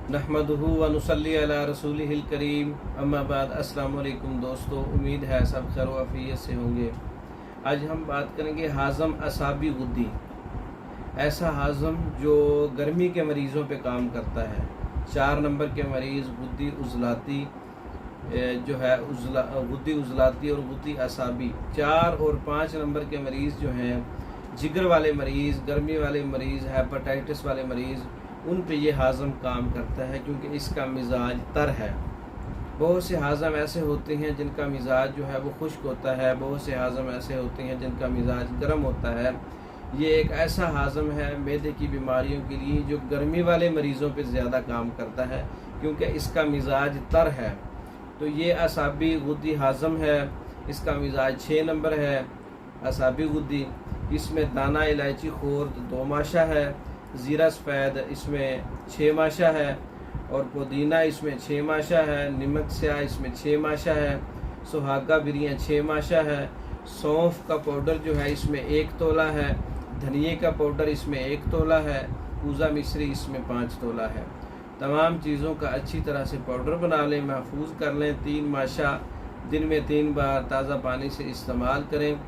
नहमदुहु व नुसल्ली अला रसूलिहिल करीम, अम्मा बाद। अस्सलाम वालेकुम दोस्तों, उम्मीद है सब खैर व आफियत से होंगे। आज हम बात करेंगे हाज़म असाबी गुद्दी। ऐसा हाज़म जो गर्मी के मरीज़ों पे काम करता है। 4 नंबर के मरीज़ गुद्दी उज़लाती जो है गुद्दी उज़लाती और गुद्दी असाबी। 4 और 5 नंबर के मरीज़ जो हैं, जिगर वाले मरीज़, गर्मी वाले मरीज़, हेपेटाइटिस वाले मरीज़, उन पे ये हाज़म काम करता है क्योंकि इसका मिजाज तर है। बहुत से हाज़म ऐसे होते हैं जिनका मिजाज जो है वो खुश्क होता है, बहुत से हाज़म ऐसे होते हैं जिनका मिजाज गर्म होता है। ये एक ऐसा हाज़म है मैदे की बीमारियों के लिए जो गर्मी वाले मरीज़ों पे ज़्यादा काम करता है क्योंकि इसका मिजाज तर है। तो ये असाबी गुद्दी हाज़म है। इसका मिजाज 6 नंबर है। असाबी गुद्दी, इसमें दाना इलायची खोर्द 2 माशा है, ज़ीरा सफ़ेद इसमें 6 माशा है, और पुदीना इसमें 6 माशा है, नमक स्याह इसमें 6 माशा है, सुहागा बिरियाँ 6 माशा है, सौंफ का पाउडर जो है इसमें 1 तोला है, धनिए का पाउडर इसमें 1 तोला है, पूजा मिश्री इसमें 5 तोला है। तमाम चीज़ों का अच्छी तरह से पाउडर बना लें, महफूज कर लें। 3 माशा दिन में 3 बार ताज़ा पानी से इस्तेमाल करें।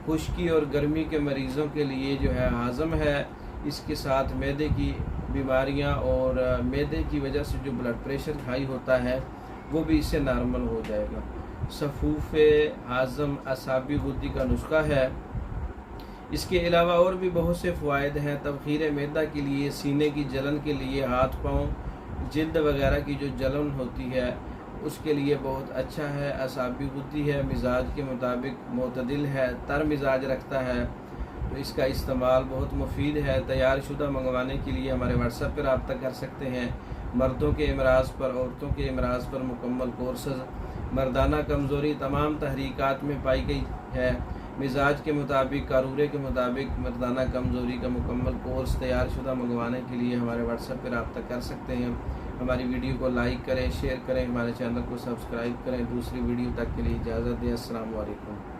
खुश्की और गर्मी के मरीज़ों के लिए जो है हाज़म है। इसके साथ मैदे की बीमारियां और मैदे की वजह से जो ब्लड प्रेशर हाई होता है वो भी इससे नॉर्मल हो जाएगा। सफ़ूफ़े हाज़म असाबी गुद्दी का नुस्खा है। इसके अलावा और भी बहुत से फ़वाइद हैं। तबख़ीर मैदा के लिए, सीने की जलन के लिए, हाथ पाँव जिल्द वगैरह की जो जलन होती है उसके लिए बहुत अच्छा है। असाबी गुद्दी है, मिजाज के मुताबिक मोतदिल है, तर मिजाज रखता है, तो इसका इस्तेमाल बहुत मुफीद है। तैयार शुदा मंगवाने के लिए हमारे व्हाट्सएप पर रब्ता कर सकते हैं। मर्दों के अमराज पर, औरतों के अमराज पर मुकम्मल कोर्सेज, मर्दाना कमज़ोरी तमाम तहरीकात में पाई गई है। मिजाज के मुताबिक, कारूरे के मुताबिक मर्दाना कमज़ोरी का मुकम्मल कोर्स तैयार शुदा मंगवाने के लिए हमारे व्हाट्सएप पर रब्ता कर सकते हैं। हमारी वीडियो को लाइक करें, शेयर करें, हमारे चैनल को सब्सक्राइब करें। दूसरी वीडियो तक के लिए इजाज़त दें। अस्सलाम वालेकुम।